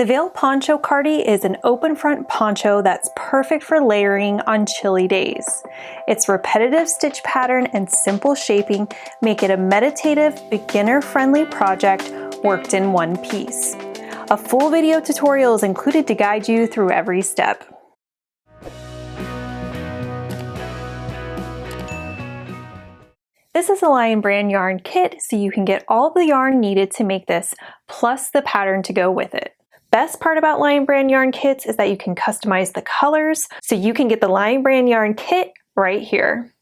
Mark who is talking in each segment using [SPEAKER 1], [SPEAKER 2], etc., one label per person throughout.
[SPEAKER 1] The Vale Poncho Cardi is an open front poncho that's perfect for layering on chilly days. Its repetitive stitch pattern and simple shaping make it a meditative, beginner-friendly project worked in one piece. A full video tutorial is included to guide you through every step. This is a Lion Brand yarn kit, so you can get all the yarn needed to make this, plus the pattern to go with it. Best part about Lion Brand yarn kits is that you can customize the colors, so you can get the Lion Brand yarn kit right here.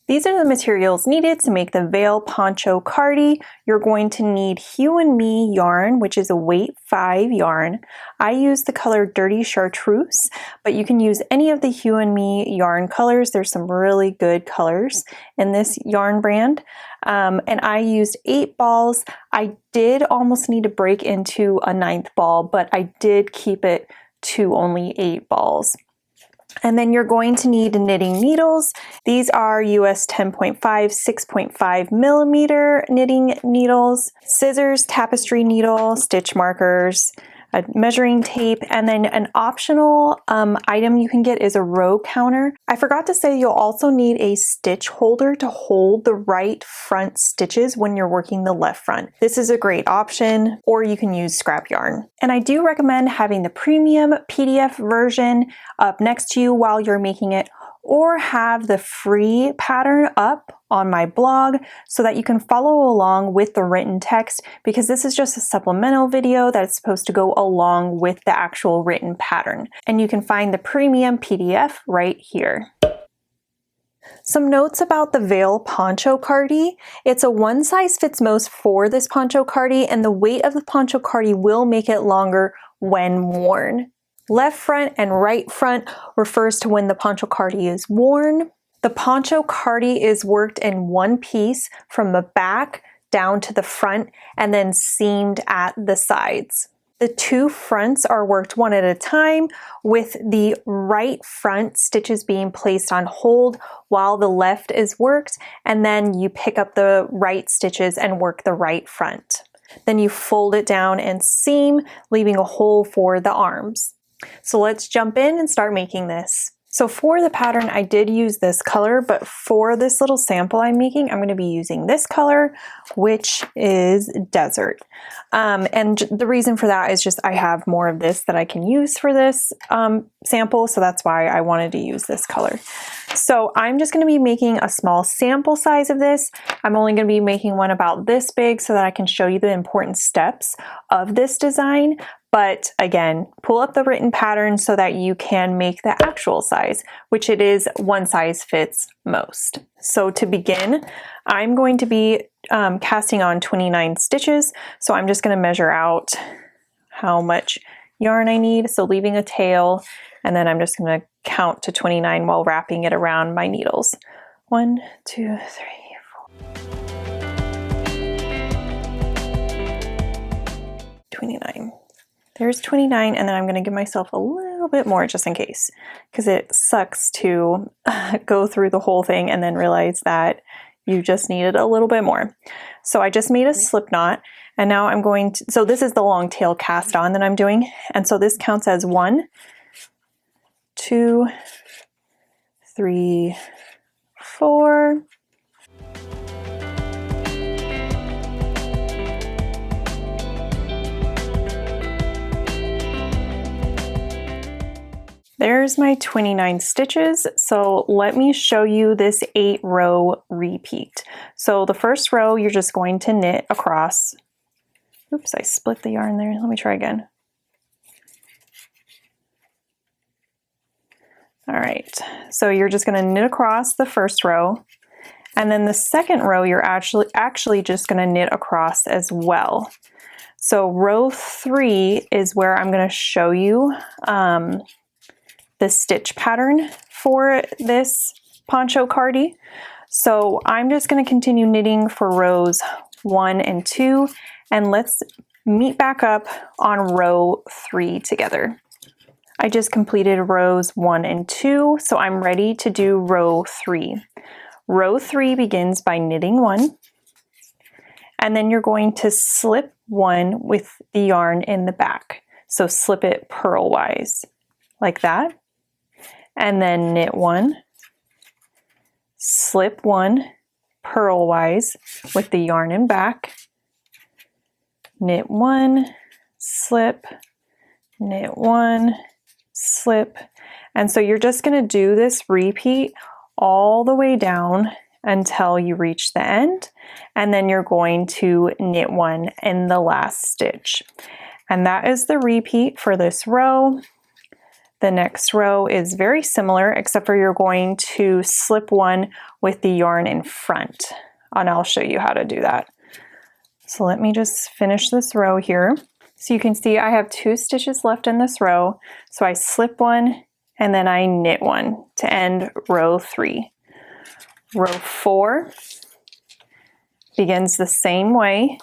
[SPEAKER 1] These are the materials needed to make the Vale Poncho Cardi. You're going to need Hue and Me yarn, which is a weight 5 yarn. I use the color Dirty Chartreuse, but you can use any of the Hue and Me yarn colors. There's some really good colors in this yarn brand. And I used 8 balls. I did almost need to break into a 9th ball, but I did keep it to only 8 balls. And then you're going to need knitting needles. These are US 10.5, 6.5 millimeter knitting needles, scissors, tapestry needle, stitch markers, a measuring tape, and then an optional item you can get is a row counter. I forgot to say you'll also need a stitch holder to hold the right front stitches when you're working the left front. This is a great option, or you can use scrap yarn. And I do recommend having the premium PDF version up next to you while you're making it, or have the free pattern up on my blog so that you can follow along with the written text, because this is just a supplemental video that's supposed to go along with the actual written pattern. And you can find the premium PDF right here. Some notes about the Vale Poncho Cardi. It's a one size fits most for this Poncho Cardi, and the weight of the Poncho Cardi will make it longer when worn. Left front and right front refers to when the Poncho Cardi is worn. The Poncho Cardi is worked in one piece from the back down to the front and then seamed at the sides. The two fronts are worked one at a time, with the right front stitches being placed on hold while the left is worked, and then you pick up the right stitches and work the right front. Then you fold it down and seam, leaving a hole for the arms. So let's jump in and start making this. So for the pattern, I did use this color, but for this little sample I'm making, I'm going to be using this color, which is Desert. And the reason for that is just I have more of this that I can use for this sample, so that's why I wanted to use this color. So I'm just going to be making a small sample size of this. I'm only going to be making one about this big so that I can show you the important steps of this design. But again, pull up the written pattern so that you can make the actual size, which it is one size fits most. So to begin, I'm going to be casting on 29 stitches. So I'm just going to measure out how much yarn I need. So leaving a tail, and then I'm just going to count to 29 while wrapping it around my needles. 1, 2, 3, 4. 29. There's 29, and then I'm going to give myself a little bit more just in case, because it sucks to go through the whole thing and then realize that you just needed a little bit more. So I just made a slip knot, and now I'm going to, so this is the long tail cast on that I'm doing, and so this counts as 1, 2, 3, 4. There's my 29 stitches. So let me show you this 8-row repeat. So the first row, you're just going to knit across. Oops, I split the yarn there. Let me try again. All right, so you're just going to knit across the first row. And then the second row, you're actually just going to knit across as well. So row 3 is where I'm going to show you the stitch pattern for this Poncho Cardi. So I'm just going to continue knitting for rows 1 and 2, and let's meet back up on row 3 together. I just completed rows 1 and 2, so I'm ready to do row 3. Row 3 begins by knitting 1, and then you're going to slip 1 with the yarn in the back. So slip it purlwise like that, and then knit 1, slip 1 purlwise with the yarn in back, knit 1, slip, knit 1, slip. And so you're just going to do this repeat all the way down until you reach the end, and then you're going to knit 1 in the last stitch. And that is the repeat for this row. The next row is very similar, except for you're going to slip 1 with the yarn in front, and I'll show you how to do that. So let me just finish this row here. So you can see I have 2 stitches left in this row. So I slip 1 and then I knit 1 to end row 3. Row 4 begins the same way.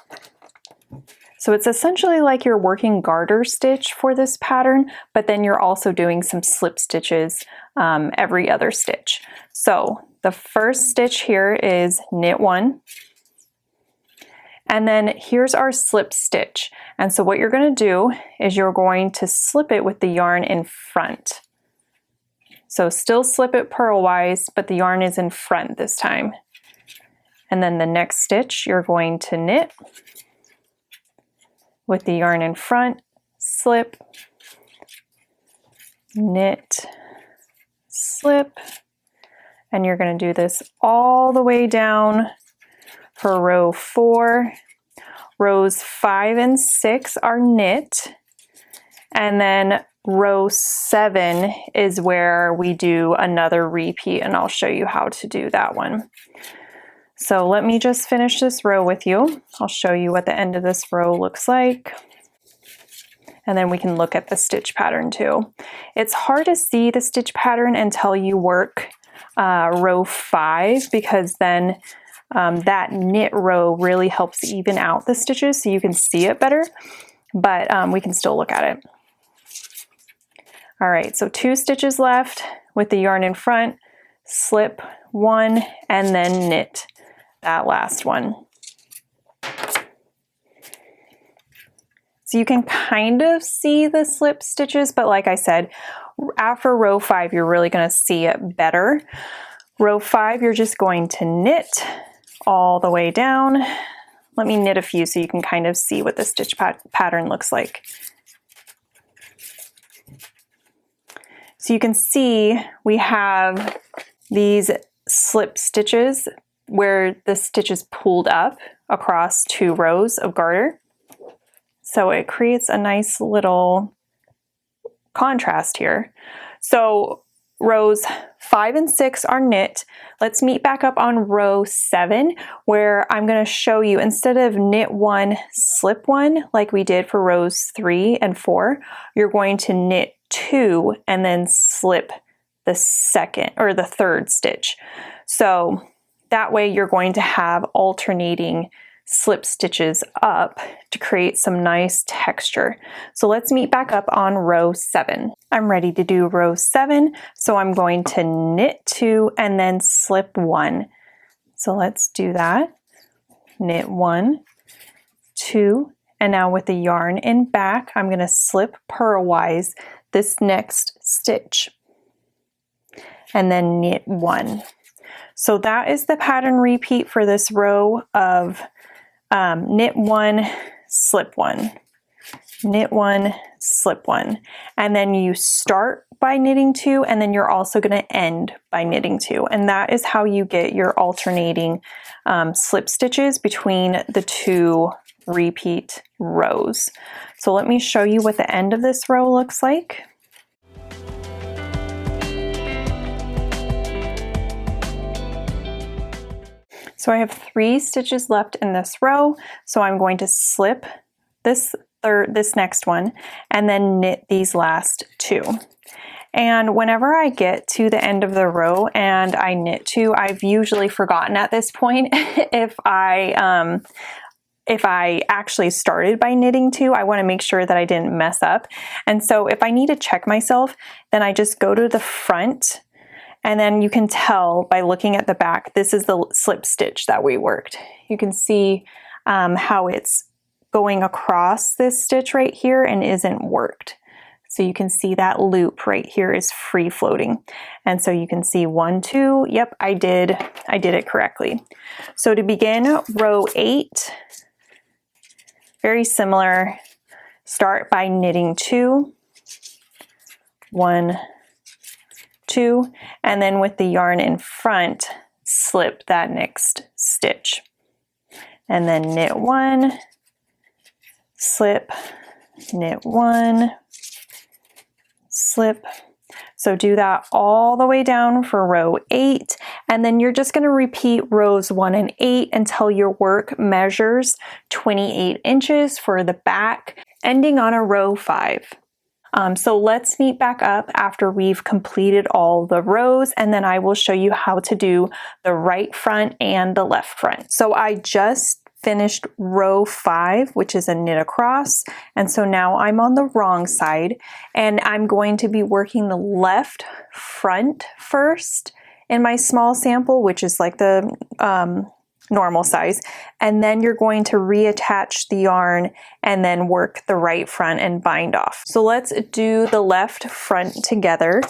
[SPEAKER 1] So it's essentially like you're working garter stitch for this pattern, but then you're also doing some slip stitches every other stitch. So the first stitch here is knit 1. And then here's our slip stitch. And so what you're going to do is you're going to slip it with the yarn in front. So still slip it purlwise, but the yarn is in front this time. And then the next stitch you're going to knit with the yarn in front, slip, knit, slip, and you're going to do this all the way down for row 4. Rows 5 and 6 are knit, and then row 7 is where we do another repeat, and I'll show you how to do that one. So let me just finish this row with you. I'll show you what the end of this row looks like. And then we can look at the stitch pattern too. It's hard to see the stitch pattern until you work row 5, because then that knit row really helps even out the stitches so you can see it better, but we can still look at it. All right, so 2 stitches left with the yarn in front, slip 1, and then knit that last one. So you can kind of see the slip stitches, but like I said, after row 5, you're really going to see it better. Row 5, you're just going to knit all the way down. Let me knit a few so you can kind of see what the stitch pattern looks like. So you can see we have these slip stitches where the stitch is pulled up across 2 rows of garter. So it creates a nice little contrast here. So rows 5 and 6 are knit. Let's meet back up on row 7, where I'm going to show you, instead of knit 1, slip 1 like we did for rows 3 and 4, you're going to knit 2 and then slip the second or the third stitch. So that way you're going to have alternating slip stitches up to create some nice texture. So let's meet back up on row 7. I'm ready to do row 7, so I'm going to knit 2 and then slip 1. So let's do that. Knit 1, 2, and now with the yarn in back, I'm going to slip purlwise this next stitch and then knit 1. So that is the pattern repeat for this row of knit 1, slip 1, knit 1, slip 1, and then you start by knitting 2, and then you're also going to end by knitting 2, and that is how you get your alternating slip stitches between the 2 repeat rows. So let me show you what the end of this row looks like. So I have 3 stitches left in this row, so I'm going to slip this next one and then knit these last 2. And whenever I get to the end of the row and I knit 2, I've usually forgotten at this point if I actually started by knitting 2. I want to make sure that I didn't mess up. And so if I need to check myself, then I just go to the front And then you can tell by looking at the back, this is the slip stitch that we worked. You can see how it's going across this stitch right here and isn't worked. So you can see that loop right here is free floating. And so you can see 1, 2, yep, I did it correctly. So to begin row 8, very similar, start by knitting 2, 1, 2, and then with the yarn in front, slip that next stitch. And then knit 1, slip, knit 1, slip. So do that all the way down for row 8, and then you're just going to repeat rows 1 and 8 until your work measures 28 inches for the back, ending on a row 5. So let's meet back up after we've completed all the rows, and then I will show you how to do the right front and the left front. So I just finished row 5, which is a knit across, and so now I'm on the wrong side, and I'm going to be working the left front first in my small sample, which is like the normal size, and then you're going to reattach the yarn and then work the right front and bind off. So let's do the left front together.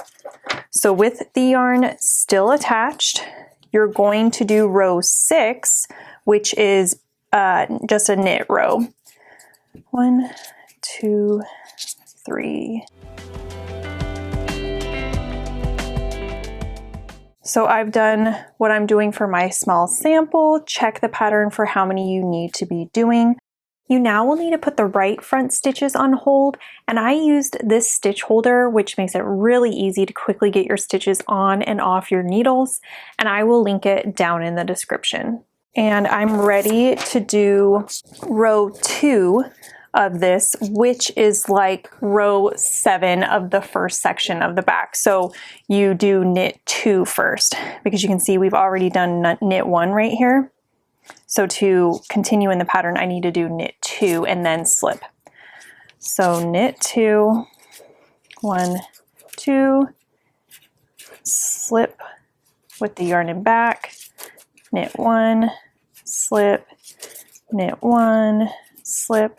[SPEAKER 1] So with the yarn still attached, you're going to do row 6, which is just a knit row. 1, 2, 3. So I've done what I'm doing for my small sample. Check the pattern for how many you need to be doing. You now will need to put the right front stitches on hold, and I used this stitch holder, which makes it really easy to quickly get your stitches on and off your needles, and I will link it down in the description. And I'm ready to do row 2 of this, which is like row 7 of the first section of the back. So you do knit 2 first, because you can see we've already done knit 1 right here. So to continue in the pattern, I need to do knit 2 and then slip. So knit 2, 1, 2, slip with the yarn in back, knit 1, slip, knit 1, slip.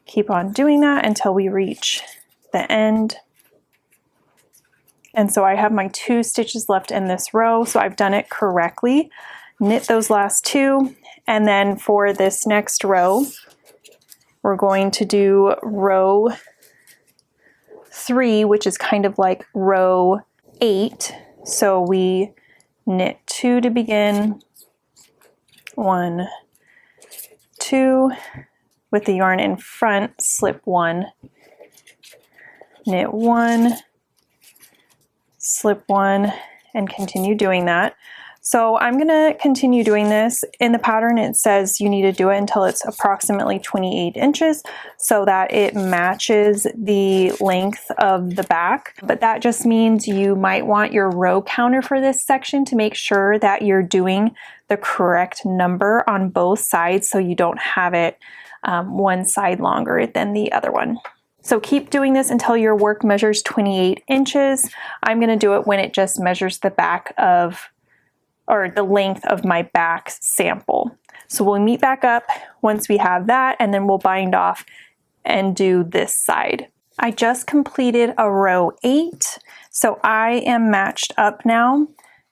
[SPEAKER 1] Keep on doing that until we reach the end. And so I have my 2 stitches left in this row, so I've done it correctly. Knit those last 2, and then for this next row, we're going to do row 3, which is kind of like row 8. So we knit 2 to begin, 1, 2, with the yarn in front, slip 1, knit 1, slip 1, and continue doing that. So I'm going to continue doing this. In the pattern it says you need to do it until it's approximately 28 inches so that it matches the length of the back. But that just means you might want your row counter for this section to make sure that you're doing the correct number on both sides so you don't have it one side longer than the other one. So keep doing this until your work measures 28 inches. I'm going to do it when it just measures the back of, or the length of my back sample. So we'll meet back up once we have that, and then we'll bind off and do this side. I just completed a row 8, so I am matched up now.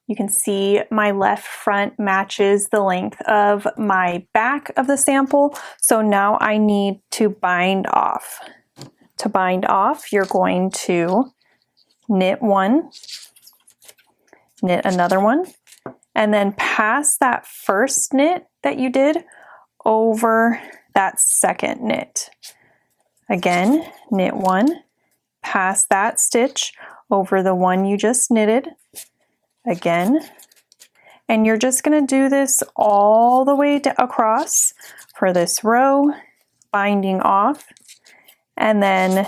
[SPEAKER 1] You can see my left front matches the length of my back of the sample. So now I need to bind off. To bind off, you're going to knit 1, knit another one, and then pass that first knit that you did over that second knit. Again, knit 1, pass that stitch over the one you just knitted. Again, and you're just going to do this all the way across for this row, binding off, and then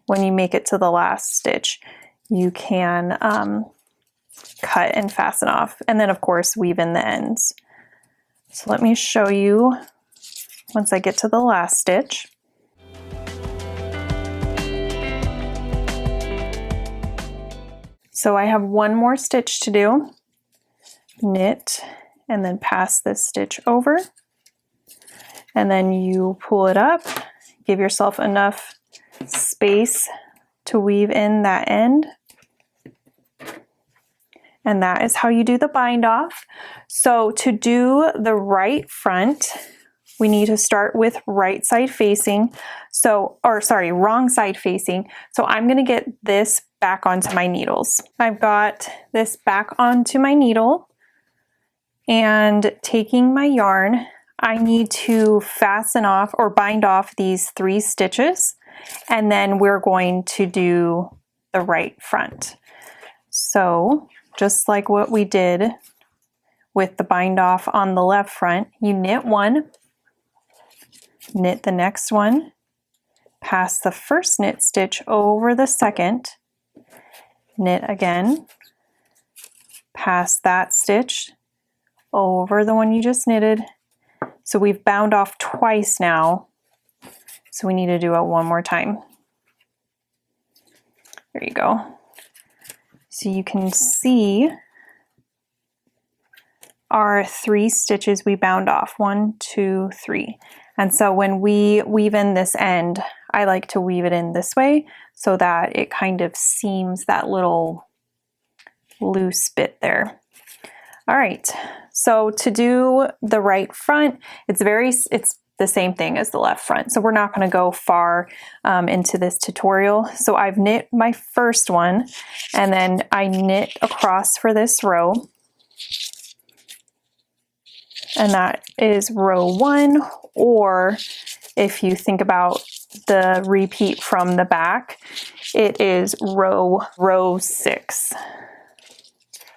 [SPEAKER 1] when you make it to the last stitch, you can cut and fasten off, and then of course weave in the ends. So let me show you once I get to the last stitch. So I have one more stitch to do. Knit and then pass this stitch over. And then you pull it up, give yourself enough space to weave in that end. And that is how you do the bind off. So to do the right front, we need to start with right side facing. Wrong side facing. So I'm gonna get this back onto my needles. I've got this back onto my needle, and taking my yarn, I need to fasten off or bind off these 3 stitches, and then we're going to do the right front. So just like what we did with the bind off on the left front, you knit one, knit the next one, pass the first knit stitch over the second, knit again, pass that stitch over the one you just knitted. So we've bound off twice now, so we need to do it one more time. There you go. So you can see our 3 stitches we bound off, 1, 2, 3. And so when we weave in this end, I like to weave it in this way so that it kind of seams that little loose bit there. All right, so to do the right front, it's the same thing as the left front. So we're not going to go far into this tutorial. So I've knit my first one, and then I knit across for this row. And that is row 1, or if you think about the repeat from the back, it is row 6.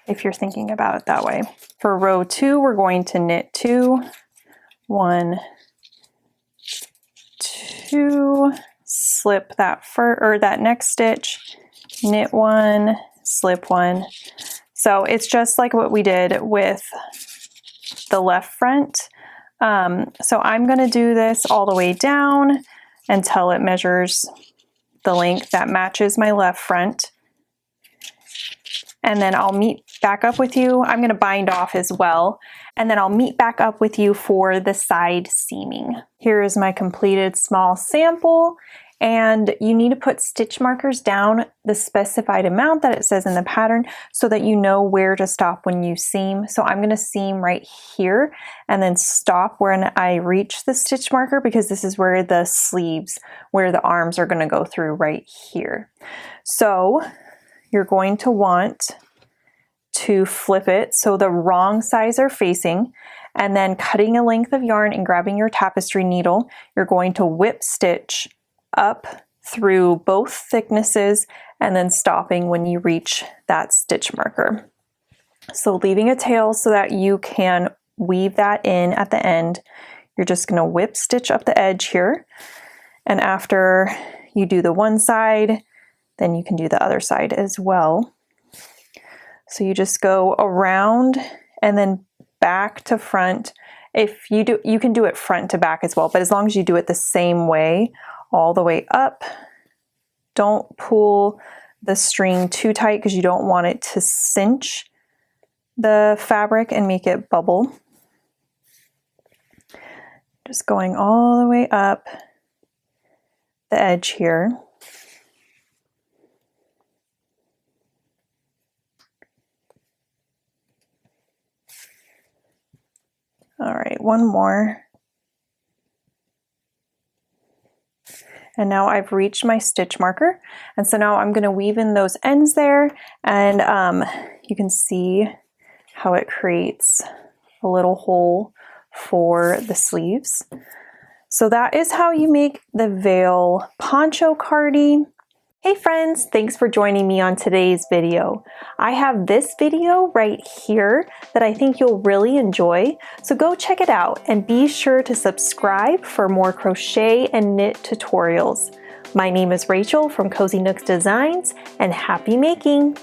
[SPEAKER 1] If you're thinking about it that way. For row 2, we're going to knit 2, 1, 2, slip that next stitch, knit 1, slip 1. So it's just like what we did with the left front. So I'm going to do this all the way down until it measures the length that matches my left front. And then I'll meet back up with you. I'm going to bind off as well. And then I'll meet back up with you for the side seaming. Here is my completed small sample. And you need to put stitch markers down the specified amount that it says in the pattern so that you know where to stop when you seam. So I'm going to seam right here and then stop when I reach the stitch marker, because this is where the sleeves, where the arms are going to go through right here. So you're going to want to flip it so the wrong sides are facing, and then cutting a length of yarn and grabbing your tapestry needle, you're going to whip stitch up through both thicknesses and then stopping when you reach that stitch marker. So leaving a tail so that you can weave that in at the end. You're just going to whip stitch up the edge here, and after you do the one side, then you can do the other side as well. So you just go around and then back to front. If you do, you can do it front to back as well, but as long as you do it the same way, all the way up. Don't pull the string too tight because you don't want it to cinch the fabric and make it bubble. Just going all the way up the edge here. All right, one more. And now I've reached my stitch marker. And so now I'm going to weave in those ends there, and you can see how it creates a little hole for the sleeves. So that is how you make the Vale Poncho Cardi. Hey friends, thanks for joining me on today's video. I have this video right here that I think you'll really enjoy, so go check it out and be sure to subscribe for more crochet and knit tutorials. My name is Rachel from Cozy Nooks Designs, and happy making!